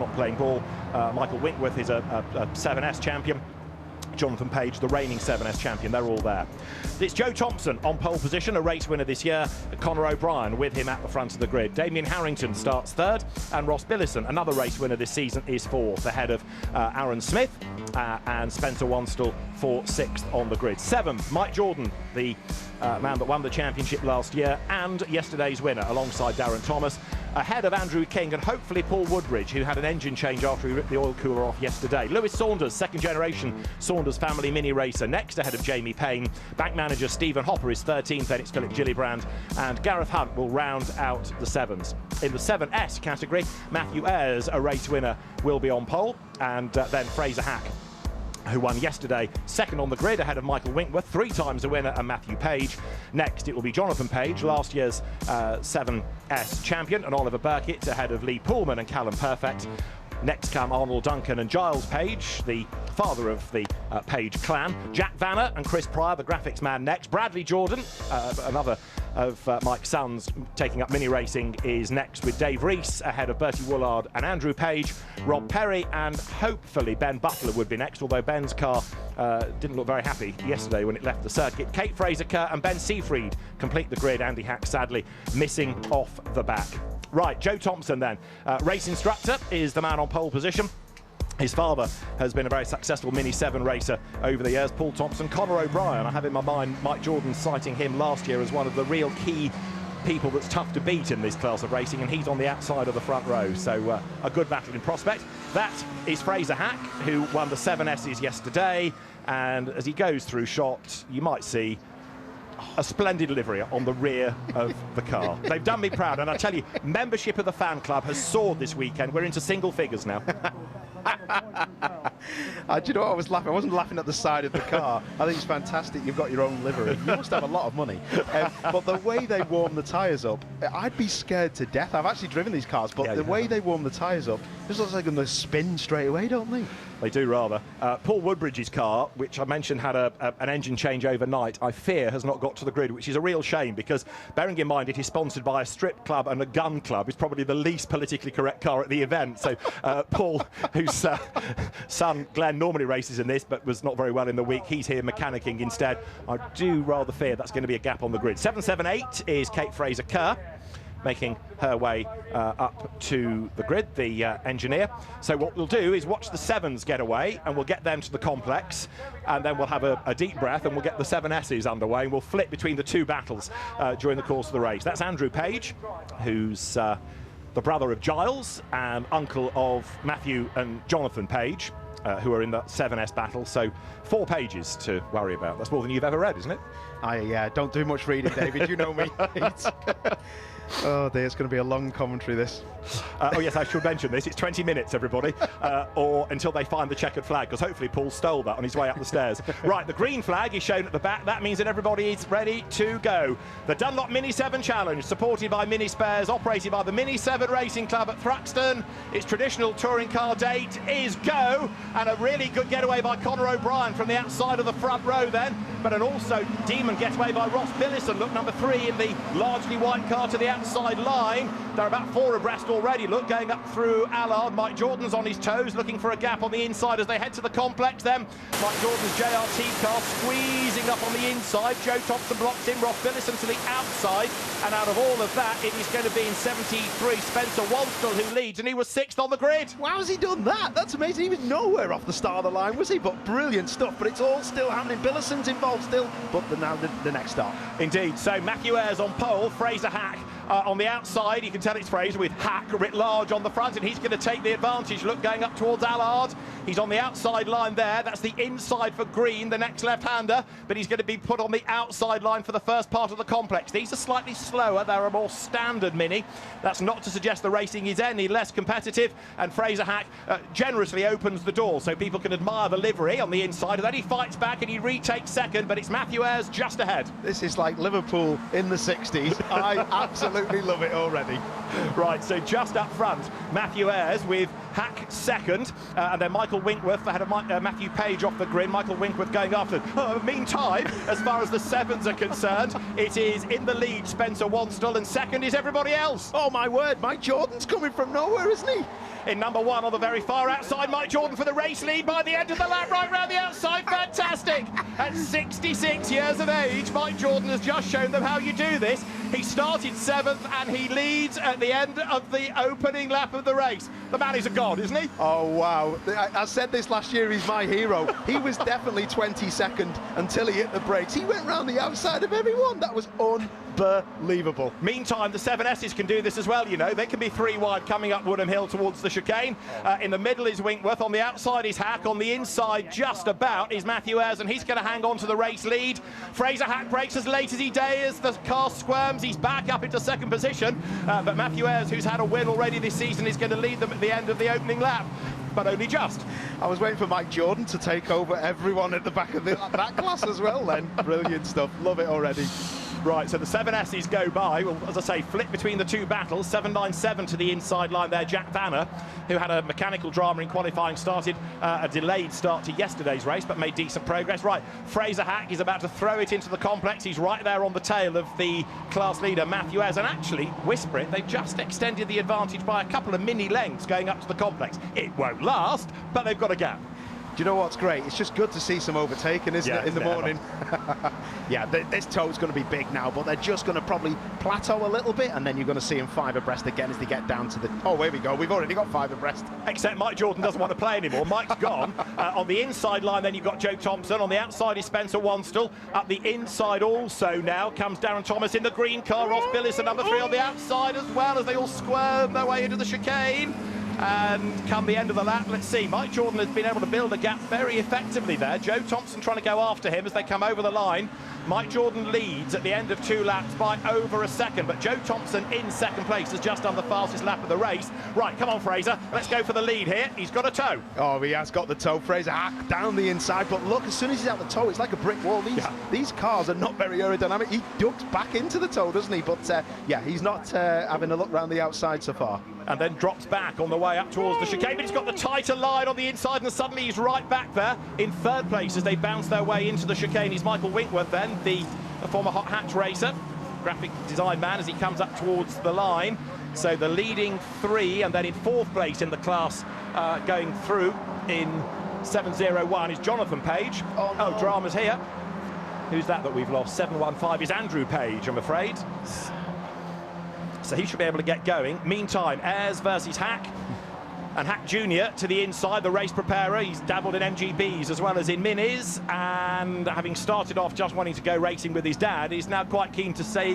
not playing ball. Michael Winkworth is a 7S champion. Jonathan Page, the reigning 7S champion, they're all there. It's Joe Thompson on pole position, a race winner this year. Conor O'Brien with him at the front of the grid. Damien Harrington starts third, and Ross Billison, another race winner this season, is fourth, ahead of Aaron Smith and Spencer Wanstall for sixth on the grid. Seventh, Mike Jordan, the man that won the championship last year and yesterday's winner, alongside Darren Thomas, ahead of Andrew King and hopefully Paul Woodbridge, who had an engine change after he ripped the oil cooler off yesterday. Lewis Saunders, second generation Saunders family mini racer, next ahead of Jamie Payne. Bank manager Stephen Hopper is 13th, then it's Philip Gillibrand, and Gareth Hunt will round out the sevens. In the 7S category, Matthew Ayres, a race winner, will be on pole, and then Fraser Hack, who won yesterday, second on the grid ahead of Michael Winkworth, 3 times a winner, and Matthew Page. Next, it will be Jonathan Page, last year's 7S champion, and Oliver Burkitt ahead of Lee Pullman and Callum Perfect. Next come Arnold Duncan and Giles Page, the father of the Page clan. Jack Vanner and Chris Pryor, the graphics man, next. Bradley Jordan, another of Mike's sons taking up mini racing, is next, with Dave Rees ahead of Bertie Woolard and Andrew Page. Rob Perry and hopefully Ben Butler would be next, although Ben's car didn't look very happy yesterday when it left the circuit. Kate Fraser-Kerr and Ben Seafried complete the grid. Andy Hack sadly missing off the back. Right, Joe Thompson then. Race instructor is the man on pole position. His father has been a very successful Mini 7 racer over the years, Paul Thompson. Conor O'Brien, I have in my mind Mike Jordan citing him last year as one of the real key people that's tough to beat in this class of racing, and he's on the outside of the front row, so a good battle in prospect. That is Fraser Hack, who won the 7Ss yesterday, and as he goes through shot, you might see a splendid livery on the rear of the car. They've done me proud, and I tell you, membership of the fan club has soared this weekend. We're into single figures now. Do you know what I was laughing? I wasn't laughing at the side of the car. I think it's fantastic you've got your own livery. You must have a lot of money. But the way they warm the tyres up, I'd be scared to death. I've actually driven these cars, but the way they warm the tyres up, this looks like they're going to spin straight away, don't they? They do, rather. Paul Woodbridge's car, which I mentioned had an engine change overnight, I fear has not got to the grid, which is a real shame, because bearing in mind it is sponsored by a strip club and a gun club, it's probably the least politically correct car at the event. So Paul, whose son Glenn normally races in this but was not very well in the week, he's here mechanicking instead. I do rather fear that's going to be a gap on the grid. 778 is Kate Fraser-Kerr, making her way up to the grid, the engineer. So what we'll do is watch the 7s get away, and we'll get them to the complex, and then we'll have a deep breath, and we'll get the 7Ss underway, and we'll flip between the two battles during the course of the race. That's Andrew Page, who's the brother of Giles and uncle of Matthew and Jonathan Page, who are in the 7S battle. So 4 pages to worry about. That's more than you've ever read, isn't it? I don't do much reading, David. You know me. Oh dear, it's going to be a long commentary, this. Oh yes, I should mention this. It's 20 minutes, everybody, or until they find the checkered flag, because hopefully Paul stole that on his way up the stairs. Right, the green flag is shown at the back. That means that everybody is ready to go. The Dunlop Mini 7 Challenge, supported by Mini Spares, operated by the Mini 7 Racing Club at Thruxton. Its traditional touring car date is go, and a really good getaway by Conor O'Brien from the outside of the front row then, but an also demon getaway by Ross Billison. Look, number 3 in the largely white car to the outside line. They're about 4 abreast already. Look, going up through Allard. Mike Jordan's on his toes, looking for a gap on the inside as they head to the complex. Then Mike Jordan's JRT car squeezing up on the inside. Joe Thompson blocks in, Ross Billison to the outside, and out of all of that, it is going to be in 73 Spencer Wanstall who leads, and he was 6th on the grid. Wow, has he done that? That's amazing. He was nowhere off the start of the line, was he? But brilliant stuff. But it's all still happening. Billison's involved still, but now the next start. Indeed. So Matthew Ayres on pole, Fraser Hack on the outside. You can tell it's Fraser with Hack writ large on the front, and he's going to take the advantage. Look, going up towards Allard. He's on the outside line there. That's the inside for Green, the next left-hander, but he's going to be put on the outside line for the first part of the complex. These are slightly slower. They're a more standard Mini. That's not to suggest the racing is any less competitive, and Fraser Hack generously opens the door so people can admire the livery on the inside, and then he fights back and he retakes second, but it's Matthew Ayres just ahead. This is like Liverpool in the 60s. I absolutely love it already. Right, so just up front, Matthew Ayres with Hack second, and then Michael Winkworth ahead of Matthew Page off the grid. Michael Winkworth going after. Meantime, as far as the sevens are concerned, it is in the lead Spencer Wanstall, and second is everybody else. Oh my word, Mike Jordan's coming from nowhere, isn't he? In number one on the very far outside, Mike Jordan for the race lead by the end of the lap, right round the outside. Fantastic! At 66 years of age, Mike Jordan has just shown them how you do this. He started 7th and he leads at the end of the opening lap of the race. The man is a god, isn't he? Oh, wow. I said this last year, he's my hero. He was definitely 22nd until he hit the brakes. He went round the outside of everyone. That was unbelievable. Meantime, the 7S's can do this as well, you know. They can be 3 wide coming up Woodham Hill towards the chicane. In the middle is Winkworth. On the outside is Hack. On the inside, just about, is Matthew Ayres, and he's going to hang on to the race lead. Fraser Hack brakes as late as he dares. The car squirms. He's back up into second position. But Matthew Ayres, who's had a win already this season, is going to lead them at the end of the opening lap. But only just. I was waiting for Mike Jordan to take over everyone at the back of that class as well then. Brilliant stuff. Love it already. Right, so the 7S's go by. Well, as I say, flip between the two battles. 797 to the inside line there. Jack Vanner, who had a mechanical drama in qualifying, started a delayed start to yesterday's race, but made decent progress. Right, Fraser Hack is about to throw it into the complex. He's right there on the tail of the class leader, Matthew Ayres. And actually, whisper it, they've just extended the advantage by a couple of mini lengths going up to the complex. It won't last, but they've got a gap. Do you know what's great? It's just good to see some overtaking, isn't it, in the morning? Yeah, this toe's going to be big now, but they're just going to probably plateau a little bit, and then you're going to see them 5 abreast again as they get down to the... Oh, here we go. We've already got 5 abreast. Except Mike Jordan doesn't want to play anymore. Mike's gone. On the inside line, then you've got Joe Thompson. On the outside is Spencer Wanstall. Up the inside also now comes Darren Thomas in the green car. Ross Billis, number 3 on the outside as well, as they all squirm their way into the chicane. And come the end of the lap, let's see, Mike Jordan has been able to build a gap very effectively there. Joe Thompson trying to go after him as they come over the line. Mike Jordan leads at the end of 2 laps by over a second, but Joe Thompson in second place has just done the fastest lap of the race. Right, come on, Fraser, let's go for the lead here. He's got a toe. Oh, he has got the toe. Fraser Hack down the inside, but look, as soon as he's out the toe, it's like a brick wall. These cars are not very aerodynamic. He ducks back into the toe, doesn't he? But yeah, he's not having a look around the outside so far. And then drops back on the way up towards the chicane, but he's got the tighter line on the inside, and suddenly he's right back there in 3rd place as they bounce their way into the chicane. He's Michael Winkworth then, the former hot hatch racer, graphic design man, as he comes up towards the line. So the leading 3, and then in 4th place in the class going through in 701 is Jonathan Page. Oh, drama's here. Who's that we've lost? 715 is Andrew Page, I'm afraid. So he should be able to get going. Meantime, Ayres versus Hack. And Hack Jr. to the inside, the race preparer. He's dabbled in MGBs as well as in minis. And having started off just wanting to go racing with his dad, he's now quite keen to say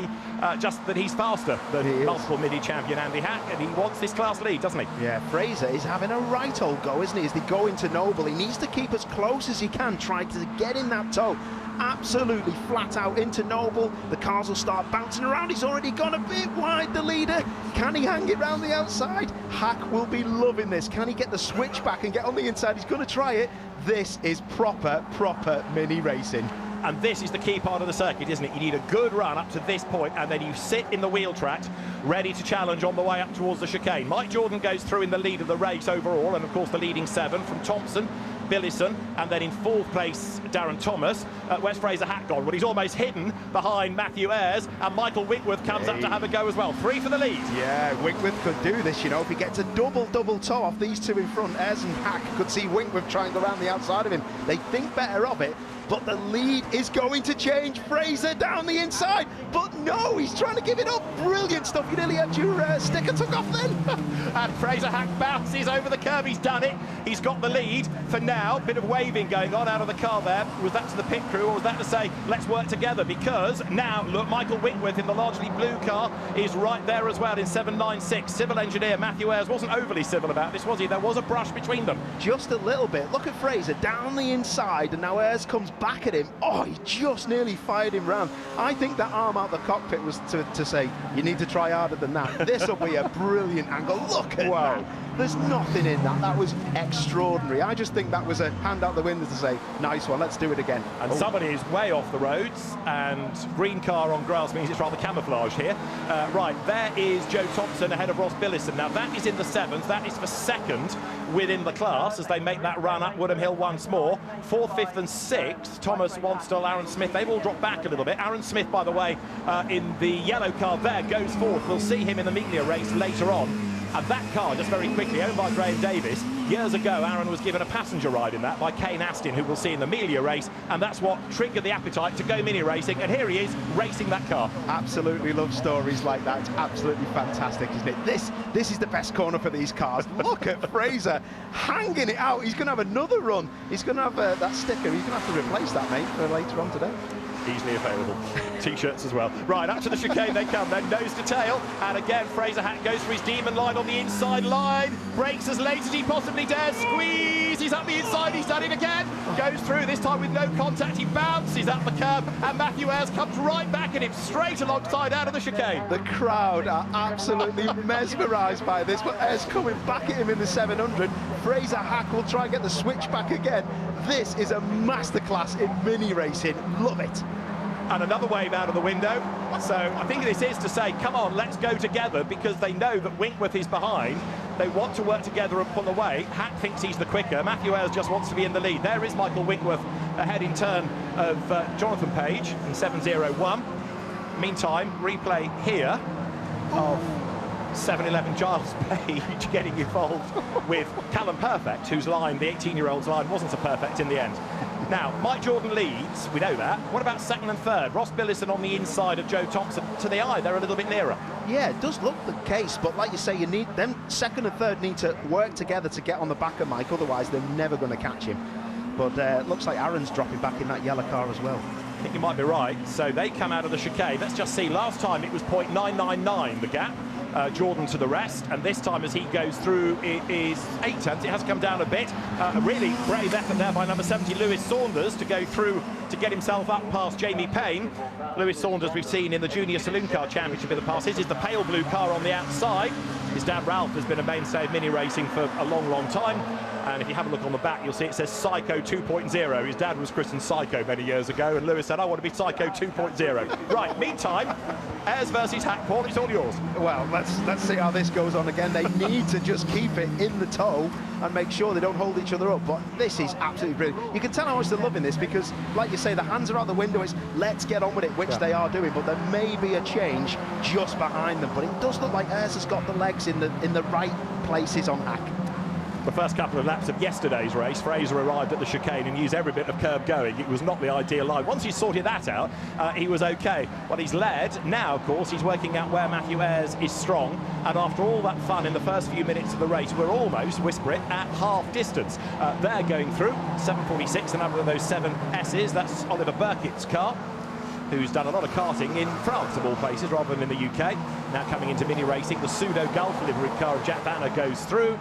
just that he's faster than multiple midi champion Andy Hack. And he wants this class lead, doesn't he? Yeah, Fraser is having a right old go, isn't he? As they go into Noble, he needs to keep as close as he can, trying to get in that toe. Absolutely flat out into Noble. The cars will start bouncing around. He's already gone a bit wide, the leader. Can he hang it round the outside? Hack will be loving this. Can he get the switch back and get on the inside? He's going to try it. This is proper mini racing. And this is the key part of the circuit, isn't it? You need a good run up to this point, and then you sit in the wheel track, ready to challenge on the way up towards the chicane. Mike Jordan goes through in the lead of the race overall, and of course the leading 7 from Thompson, Billison, and then in 4th place, Darren Thomas. Where's Fraser Hack gone? Well, he's almost hidden behind Matthew Ayres, and Michael Winkworth comes up to have a go as well. 3 for the lead. Yeah, Winkworth could do this, you know, if he gets a double toe off these 2 in front. Ayres and Hack could see Winkworth trying to go around the outside of him. They think better of it, but the lead is going to change. Fraser down the inside, but no, he's trying to give it up. Brilliant stuff. You nearly had your sticker took off then. And Fraser Hack bounces over the curb. He's done it. He's got the lead for now. Bit of waving going on out of the car there. Was that to the pit crew, or was that to say, let's work together? Because now, look, Michael Winkworth in the largely blue car is right there as well in 796. Civil engineer Matthew Ayres wasn't overly civil about this, was he? There was a brush between them. Just a little bit. Look at Fraser down the inside, and now Ayres comes back at him. Oh, he just nearly fired him round. I think that arm out the cockpit was to say, you need to try harder than that. This will be a brilliant angle. Look at that. There's nothing in that. That was extraordinary. I just think that was was a hand out the window to say, nice one, let's do it again. And somebody is way off the roads, and green car on grass means it's rather camouflaged here. Right, there is Joe Thompson ahead of Ross Billison. Now that is in the 7s, that is for second within the class as they make that run up Woodham Hill once more. 4th, 5th and 6th, Thomas, Wanstall, Aaron Smith, they've all dropped back a little bit. Aaron Smith, by the way, in the yellow car there, goes fourth. We'll see him in the media race later on. And that car, just very quickly, owned by Graham Davis. Years ago, Aaron was given a passenger ride in that by Kane Astin, who we'll see in the media race, and that's what triggered the appetite to go mini racing, and here he is, racing that car. Absolutely love stories like that. It's absolutely fantastic, isn't it? This is the best corner for these cars. Look at Fraser hanging it out. He's going to have another run. He's going to have that sticker. He's going to have to replace that, mate, for later on today. Easily available. T-shirts as well. Right, up to the chicane they come, then nose to tail, and again Fraser Hack goes for his demon line on the inside line, brakes as late as he possibly dares, squeeze, he's up the inside, he's done it again, goes through, this time with no contact, he bounces up the curb, and Matthew Ayres comes right back at him, straight alongside out of the chicane. The crowd are absolutely mesmerised by this, but Ayres coming back at him in the 700. Fraser Hack will try and get the switch back again. This is a masterclass in mini racing. Love it. And another wave out of the window. So I think this is to say, come on, let's go together, because they know that Winkworth is behind. They want to work together and pull away. Hack thinks he's the quicker. Matthew Ayres just wants to be in the lead. There is Michael Winkworth ahead in turn of Jonathan Page in 7:01. Meantime, replay here of 7-11 Giles Page getting involved with Callum Perfect, whose line, the 18-year-old's line, wasn't so perfect in the end. Now, Mike Jordan leads, we know that. What about second and third? Ross Billison on the inside of Joe Thompson. To the eye, they're a little bit nearer. Yeah, it does look the case, but like you say, you need them. Second and third need to work together to get on the back of Mike, otherwise they're never going to catch him. But looks like Aaron's dropping back in that yellow car as well. I think you might be right. So they come out of the chicane. Let's just see. Last time it was 0.999, the gap. Jordan to the rest, and this time as he goes through it is 8 tenths. It has come down a bit. A really brave effort there by number 70 Lewis Saunders to go through to get himself up past Jamie Payne. Lewis Saunders we've seen in the Junior Saloon Car Championship in the past. This is the pale blue car on the outside. His dad Ralph has been a mainstay of mini racing for a long time, and if you have a look on the back you'll see it says Psycho 2.0. His dad was christened Psycho many years ago, and Lewis said, I want to be Psycho 2.0. Right, meantime, Ayres versus Hack. Paul, it's all yours. Well, let's see how this goes on again. They need to just keep it in the toe and make sure they don't hold each other up, but this is absolutely brilliant. You can tell how much they're loving this, because like you say, the hands are out the window, it's let's get on with it, which they are doing, but there may be a change just behind them, but it does look like Ayres has got the legs in the right places on Hack. The first couple of laps of yesterday's race, Fraser arrived at the chicane and used every bit of curb going. It was not the ideal line. Once he sorted that out, he was okay. Well, he's led. Now, of course, he's working out where Matthew Ayres is strong. And after all that fun in the first few minutes of the race, we're almost, whisper it, at half distance. They're going through 7:46, another of those 7S's. That's Oliver Burkitt's car, who's done a lot of karting in France, of all places, rather than in the UK. Now coming into mini racing, the pseudo Gulf livery car of Jack Vanner goes through.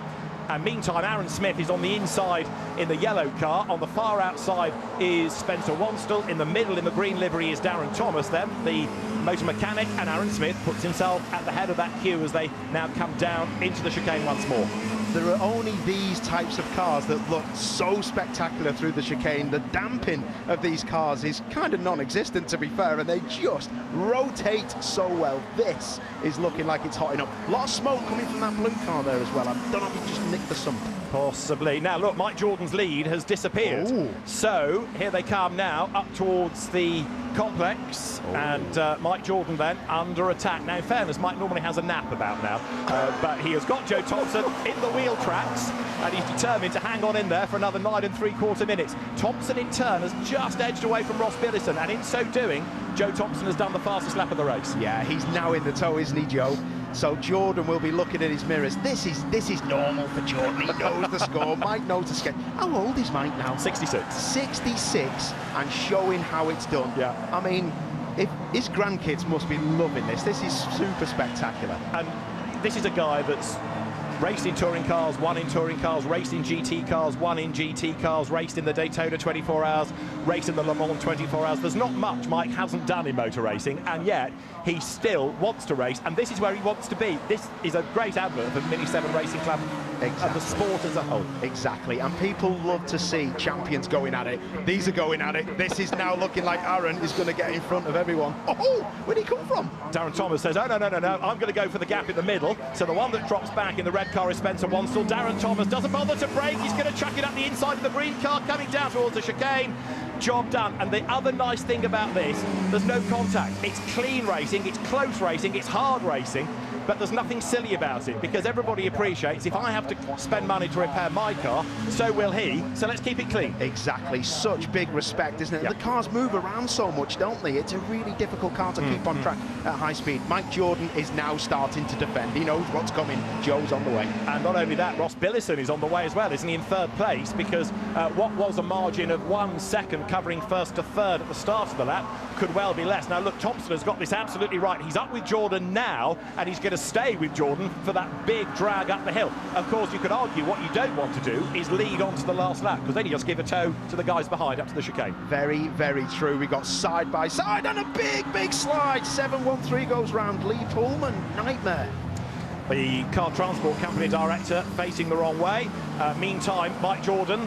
And meantime, Aaron Smith is on the inside in the yellow car. On the far outside is Spencer Wanstall. In the middle, in the green livery, is Darren Thomas, then, the motor mechanic. And Aaron Smith puts himself at the head of that queue as they now come down into the chicane once more. There are only these types of cars that look so spectacular through the chicane. The damping of these cars is kind of non-existent, to be fair, and they just rotate so well. This is looking like it's hotting up. A lot of smoke coming from that blue car there as well. I don't know if he just nicked the sump. Possibly. Now, look, Mike Jordan's lead has disappeared. Ooh. So, here they come now, up towards the complex, and Mike Jordan then under attack. Now, in fairness, Mike normally has a nap about now, but he has got Joe Thompson in the wheel tracks, and he's determined to hang on in there for another 9 3/4 minutes. Thompson, in turn, has just edged away from Ross Billison, and in so doing, Joe Thompson has done the fastest lap of the race. Yeah, he's now in the toe, isn't he, Joe? So Jordan will be looking at his mirrors. This is normal for Jordan. He knows the score. Mike knows the skate. How old is Mike now? 66. 66, and showing how it's done. Yeah. I mean, if his grandkids must be loving this. This is super spectacular. And this is a guy that's raced in touring cars, won in touring cars, raced in GT cars, won in GT cars, raced in the Daytona 24 Hours, raced in the Le Mans 24 Hours. There's not much Mike hasn't done in motor racing, and yet he still wants to race, and this is where he wants to be. This is a great advert for Mini 7 Racing Club. of the sport as a whole. Exactly, and people love to see champions going at it. These are going at it. This is now looking like Aaron is going to get in front of everyone. Oh, where'd he come from? Darren Thomas says, oh, no, I'm going to go for the gap in the middle. So the one that drops back in the red car is Spencer Wanstall. Darren Thomas doesn't bother to brake. He's going to chuck it up the inside of the green car, coming down towards the chicane. Job done. And the other nice thing about this, there's no contact. It's clean racing, it's close racing, it's hard racing, but there's nothing silly about it, because everybody appreciates if I have to spend money to repair my car, so will he, so let's keep it clean. Exactly, such big respect, isn't it? Yep. The cars move around so much, don't they? It's a really difficult car to keep on track at high speed. Mike Jordan is now starting to defend. He knows what's coming. Joe's on the way. And not only that, Ross Billison is on the way as well, isn't he, in third place, because what was a margin of 1 second covering first to third at the start of the lap could well be less. Now look, Thompson has got this absolutely right. He's up with Jordan now, and he's going to stay with Jordan for that big drag up the hill. Of course, you could argue what you don't want to do is lead on to the last lap, because then you just give a tow to the guys behind up to the chicane. Very, very true. We got side by side and a big slide. 713 goes round. Lee Pullman, nightmare. The car transport company director facing the wrong way. Meantime, Mike Jordan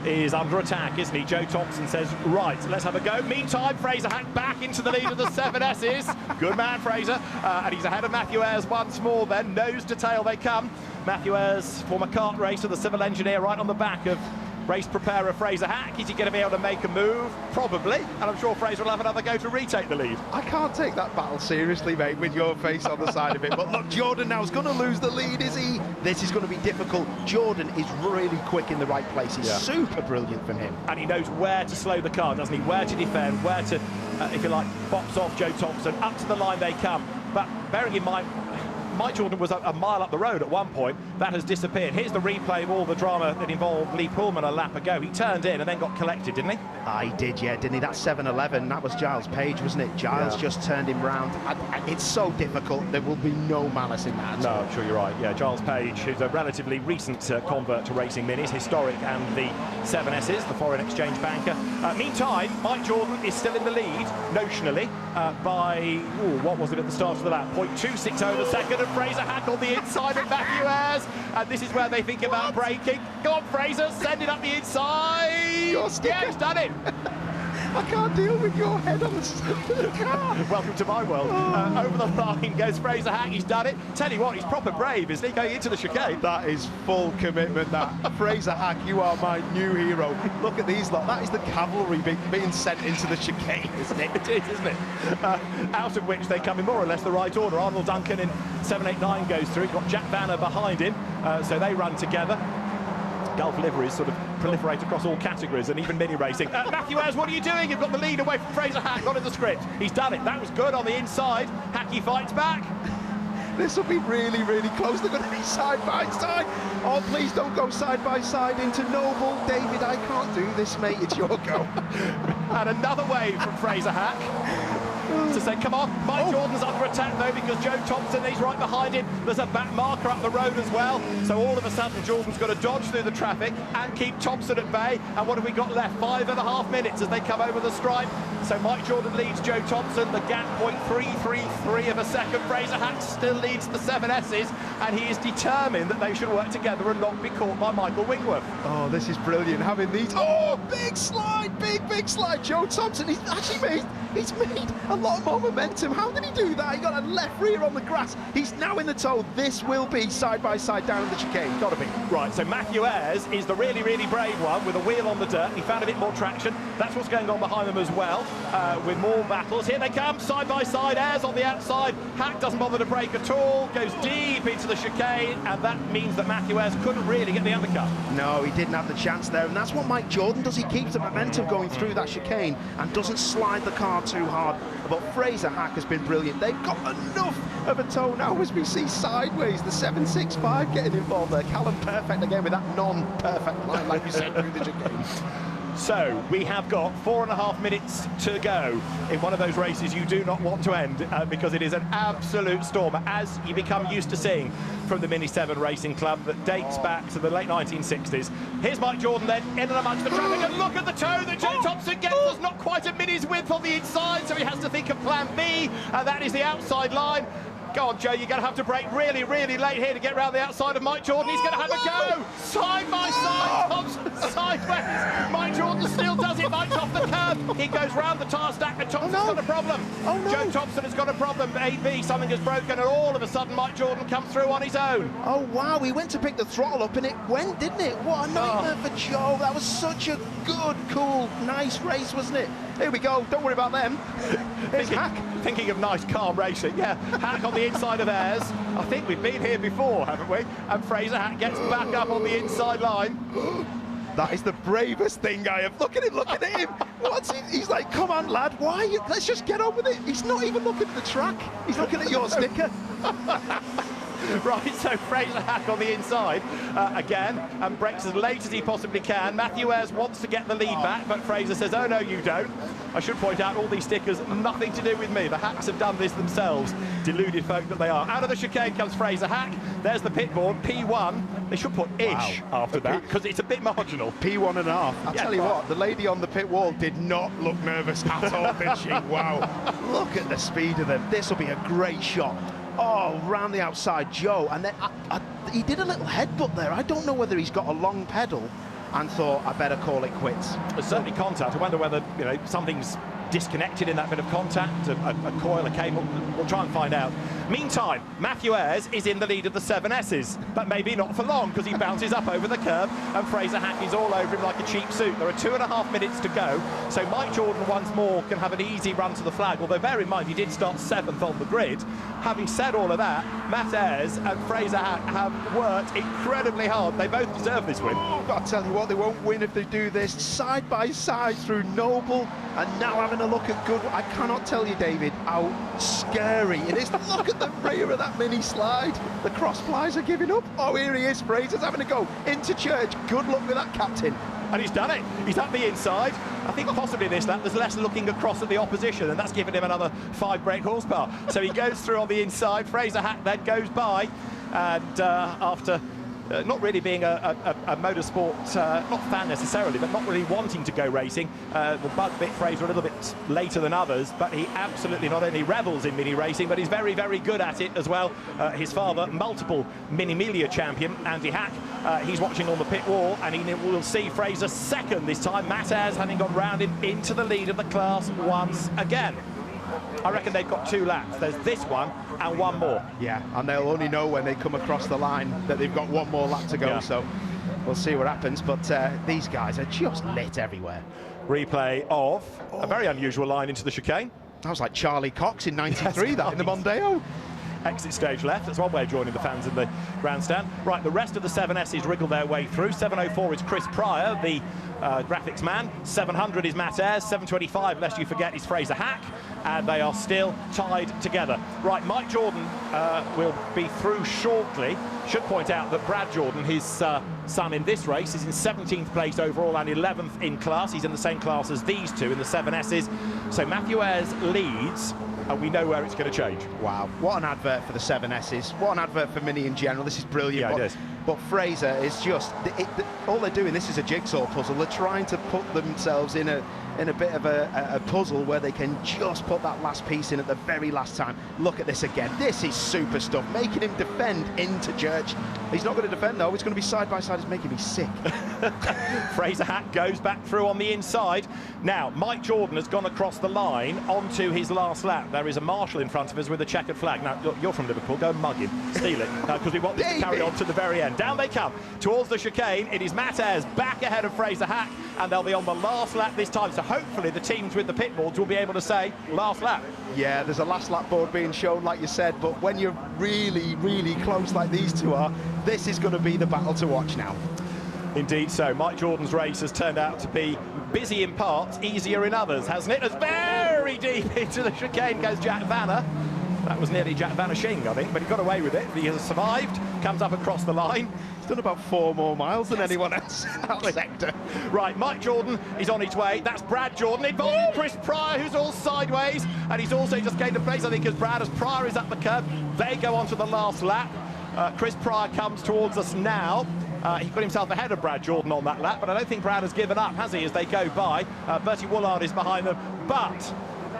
is under attack, isn't he? Joe Thompson says, right, let's have a go. Meantime, Fraser Hack back into the lead of the 7Ss. Good man, Fraser. And he's ahead of Matthew Ayres once more then. Nose to tail they come. Matthew Ayres, former kart racer, the civil engineer, right on the back of race preparer Fraser Hack. Is he going to be able to make a move? Probably. And I'm sure Fraser will have another go to retake the lead. I can't take that battle seriously, mate, with your face on the side of it. But look, Jordan now is going to lose the lead, is he? This is going to be difficult. Jordan is really quick in the right places. Super brilliant from him. And he knows where to slow the car, doesn't he? Where to defend, where to, if you like, box off Joe Thompson. Up to the line they come. But bearing in mind, Mike Jordan was a mile up the road at one point. That has disappeared. Here's the replay of all the drama that involved Lee Pullman a lap ago. He turned in and then got collected, didn't he? He did, yeah, didn't he? That's 7-11. That was Giles Page, wasn't it? Giles just turned him round. It's so difficult. There will be no malice in that. No, I'm sure you're right. Yeah, Giles Page, who's a relatively recent convert to racing minis, historic, and the 7Ss, the foreign exchange banker. Meantime, Mike Jordan is still in the lead, notionally, by, what was it at the start of the lap? 0.26 over second, and Fraser Hack on the inside of Matthew Ayres. And this is where they think about braking. Go on, Fraser, send it up the inside. Yeah, he's done it. I can't deal with your head on the side of the car. Welcome to my world. Over the line goes Fraser Hack. He's done it. Tell you what, he's proper brave, isn't he, going into the chicane? That is full commitment, that. Fraser Hack, you are my new hero. Look at these lot. That is the cavalry being sent into the chicane, isn't it? It is, isn't it? Out of which they come in more or less the right order. Arnold Duncan in 789 goes through. Got Jack Banner behind him, so they run together. Gulf liveries sort of proliferate across all categories and even mini racing. Matthew Ayres, what are you doing? You've got the lead away from Fraser Hack, not in the script. He's done it. That was good on the inside. Hacky fights back. This will be really, really close. They're going to be side by side. Oh, please don't go side by side into Noble. David, I can't do this, mate. It's your go. And another wave from Fraser Hack to say, come on. Mike Jordan's under attack, though, because Joe Thompson, he's right behind him. There's a back marker up the road as well. So all of a sudden, Jordan's got to dodge through the traffic and keep Thompson at bay. And what have we got left? 5.5 minutes as they come over the stripe. So Mike Jordan leads Joe Thompson. The gap, 0.333 of a second. Fraser Hack still leads the 7Ss, and he is determined that they should work together and not be caught by Michael Wingworth. Oh, this is brilliant, having these. Oh, big slide, big slide. Joe Thompson, he's made a lot more momentum. How did he do that? He got a left rear on the grass. He's now in the toe. This will be side by side down in the chicane. Got to be. Right, so Matthew Ayres is the really, really brave one with a wheel on the dirt. He found a bit more traction. That's what's going on behind them as well, with more battles. Here they come, side by side. Ayres on the outside. Hack doesn't bother to brake at all. Goes deep into the chicane, and that means that Matthew Ayres couldn't really get the undercut. No, he didn't have the chance there, and that's what Mike Jordan does. He keeps the momentum going through that chicane and doesn't slide the car too hard. But Fraser Hack has been brilliant. They've got enough of a toe now as we see sideways the 765 getting involved there. Callum Perfect again with that non-perfect line, like you said, through the chicane. So we have got 4.5 minutes to go in one of those races you do not want to end, because it is an absolute storm, as you become used to seeing from the Mini 7 Racing Club that dates back to the late 1960s. Here's Mike Jordan then, in and amongst the traffic, and look at the toe that Joe Thompson gets. There's not quite a Mini's width on the inside, so he has to think of plan B, and that is the outside line. Go on, Joe, you're going to have to brake really, really late here to get round the outside of Mike Jordan. He's going to have a go. Side by side, Thompson sideways. Mike Jordan still does it. Mike's off the curb. He goes round the tyre stack, and Thompson's got a problem. Joe Thompson has got a problem. AB, something has broken, and all of a sudden Mike Jordan comes through on his own. Oh, wow. He went to pick the throttle up, and it went, didn't it? What a nightmare for Joe. That was such a good, cool, nice race, wasn't it? Here we go. Don't worry about them. Here's Hack. Thinking of nice, calm racing. Yeah, Hack on the inside of Ayres. I think we've been here before, haven't we? And Fraser Hack gets back up on the inside line. That is the bravest thing I have. Look at him. What's he? He's like, come on, lad. Why? Let's just get on with it. He's not even looking at the track. He's looking at your sticker. Right, so Fraser Hack on the inside again, and brakes as late as he possibly can. Matthew Ayres wants to get the lead back, but Fraser says, oh no, you don't. I should point out all these stickers, nothing to do with me. The Hacks have done this themselves, deluded folk that they are. Out of the chicane comes Fraser Hack. There's the pit board, P1. They should put ish after that, because it's a bit marginal. P1.5. I'll tell you what, the lady on the pit wall did not look nervous at all, did she? Wow. Look at the speed of them. This will be a great shot. Oh, round the outside, Joe. And then he did a little headbutt there. I don't know whether he's got a long pedal and thought, I better call it quits. There's certainly contact. I wonder whether, something's disconnected in that bit of contact, a coil, a cable. We'll try and find out. Meantime, Matthew Ayres is in the lead of the 7Ss, but maybe not for long, because he bounces up over the curb and Fraser Hack is all over him like a cheap suit. There are 2.5 minutes to go, so Mike Jordan once more can have an easy run to the flag, although bear in mind he did start 7th on the grid. Having said all of that, Matt Ayres and Fraser Hack have worked incredibly hard. They both deserve this win. But I'll tell you what, they won't win if they do this side by side through Noble and now having a look at Good. I cannot tell you, David, how scary it is. Look at the rear of that mini slide. The cross plies are giving up. Oh, here he is. Fraser's having to go into church. Good luck with that, captain. And he's done it. He's up the inside. I think possibly this lap there's less looking across at the opposition, and that's given him another 5 brake horsepower. So he goes through on the inside. Fraser Hack then goes by, and after not really being a motorsport, not fan necessarily, but not really wanting to go racing. The bug bit Fraser a little bit later than others, but he absolutely not only revels in mini racing, but he's very, very good at it as well. His father, multiple Mini Melia champion, Andy Hack, he's watching on the pit wall, and he will see Fraser second this time. Matt Ayres having gone round him into the lead of the class once again. I reckon they've got 2 laps. There's this one and one more. Yeah, and they'll only know when they come across the line that they've got one more lap to go, yeah. So we'll see what happens, but these guys are just lit everywhere. Replay of a very unusual line into the chicane. That was like Charlie Cox in '93, that in the Mondeo. Exit stage left. That's one way of joining the fans in the grandstand. Right, the rest of the 7Ss wriggle their way through. 704 is Chris Pryor, the graphics man. 700 is Matt Ayres. 725, lest you forget, is Fraser Hack. And they are still tied together. Right, Mike Jordan will be through shortly. Should point out that Brad Jordan, his son in this race, is in 17th place overall and 11th in class. He's in the same class as these two in the 7Ss. So Matthew Ayres leads, and we know where it's going to change. Wow, what an advert for the 7Ss. What an advert for Mini in general. This is brilliant. Yeah, it is. But Fraser is just, all they're doing, this is a jigsaw puzzle. They're trying to put themselves in a bit of a puzzle where they can just put that last piece in at the very last time. Look at this again. This is super stuff. Making him defend into church. He's not going to defend though. It's going to be side by side. It's making me sick. Fraser Hack goes back through on the inside. Now, Mike Jordan has gone across the line onto his last lap. There is a marshal in front of us with a checkered flag. Now, you're from Liverpool. Go and mug him. Steal it. Because we want this to carry on to the very end. Down they come towards the chicane. It is Matt Ayres back ahead of Fraser Hack, and they'll be on the last lap this time. So hopefully the teams with the pit boards will be able to say last lap. Yeah, there's a last lap board being shown, like you said, but when you're really, really close like these two are, this is going to be the battle to watch now. Indeed so. Mike Jordan's race has turned out to be busy in parts, easier in others, hasn't it? As very deep into the chicane goes Jack Vanner. That was nearly Jack Vanishing, I think, but he got away with it. He has survived, comes up across the line. He's done about 4 more miles than anyone else in that sector. Right, Mike Jordan is on his way. That's Brad Jordan involved Chris Pryor, who's all sideways, and he's also just gained a place, I think, as Brad, as Pryor is up the curb. They go on to the last lap. Chris Pryor comes towards us now. He put himself ahead of Brad Jordan on that lap, but I don't think Brad has given up, has he, as they go by. Bertie Woolard is behind them, but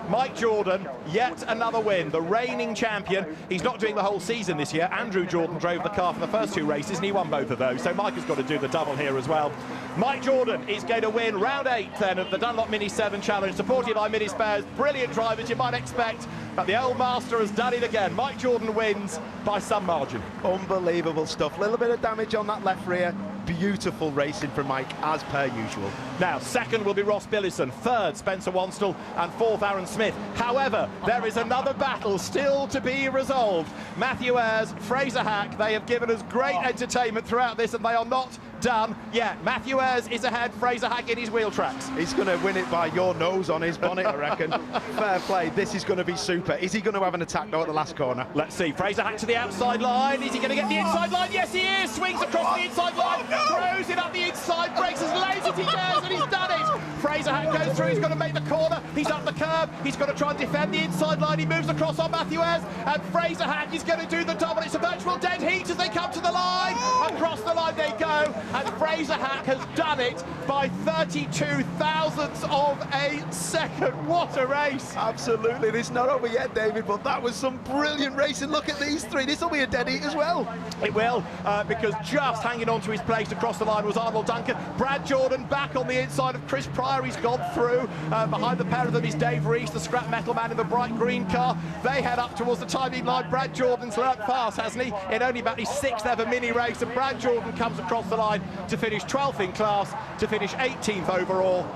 Mike Jordan, yet another win. The reigning champion. He's not doing the whole season this year. Andrew Jordan drove the car for the first 2 races and he won both of those. So Mike has got to do the double here as well. Mike Jordan is going to win round 8 then of the Dunlop Mini 7 Challenge, supported by Mini Spares. Brilliant drivers, you might expect, but the old master has done it again. Mike Jordan wins by some margin. Unbelievable stuff. Little bit of damage on that left rear. Beautiful racing from Mike, as per usual. Now, second will be Ross Billison, third Spencer Wanstall, and fourth Aaron Smith. However, there is another battle still to be resolved. Matthew Ayres, Fraser Hack, they have given us great entertainment throughout this, and they are not done yet. Matthew Ayres is ahead, Fraser Hack in his wheel tracks. He's going to win it by your nose on his bonnet, I reckon. Fair play, this is going to be super. Is he going to have an attack though at the last corner? Let's see, Fraser Hack to the outside line. Is he going to get the inside line? Yes, he is. Swings across the inside line, throws it up the inside, breaks as late as he dares, and he's done it. Fraser Hack goes through, he's got to make the corner, he's up the curb, he's got to try and defend the inside line, he moves across on Matthew Ayres, and Fraser Hack is going to do the double. It's a virtual dead heat as they come to the line. Across the line they go, and Fraser Hack has done it by 32 thousandths of a second. What a race! Absolutely, it's not over yet, David, but that was some brilliant racing. Look at these three, this will be a dead heat as well. It will, because just hanging on to his place across the line was Arnold Duncan. Brad Jordan back on the inside of Chris Pryor, he's gone through. Behind the pair of them is Dave Reese, the scrap metal man in the bright green car. They head up towards the timing line. Brad Jordan's learnt fast, hasn't he? In only about his 6th ever mini race, and Brad Jordan comes across the line to finish 12th in class, to finish 18th overall.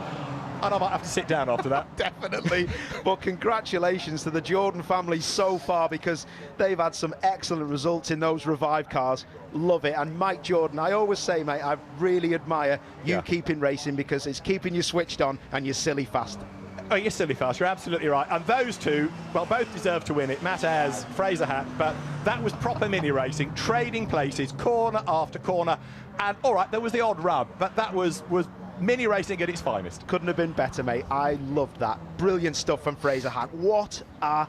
And I might have to sit down after that. Definitely. But congratulations to the Jordan family so far, because they've had some excellent results in those revived cars. Love it. And Mike Jordan, I always say, mate, I really admire you keeping racing, because it's keeping you switched on and you're silly fast. Oh, you're silly fast, you're absolutely right. And those two, well, both deserve to win it. Matt Ayres, Fraser Hack, but that was proper mini racing, trading places, corner after corner. And all right, there was the odd rub, but that was mini racing at its finest. Couldn't have been better, mate. I loved that. Brilliant stuff from Fraser Hack. What a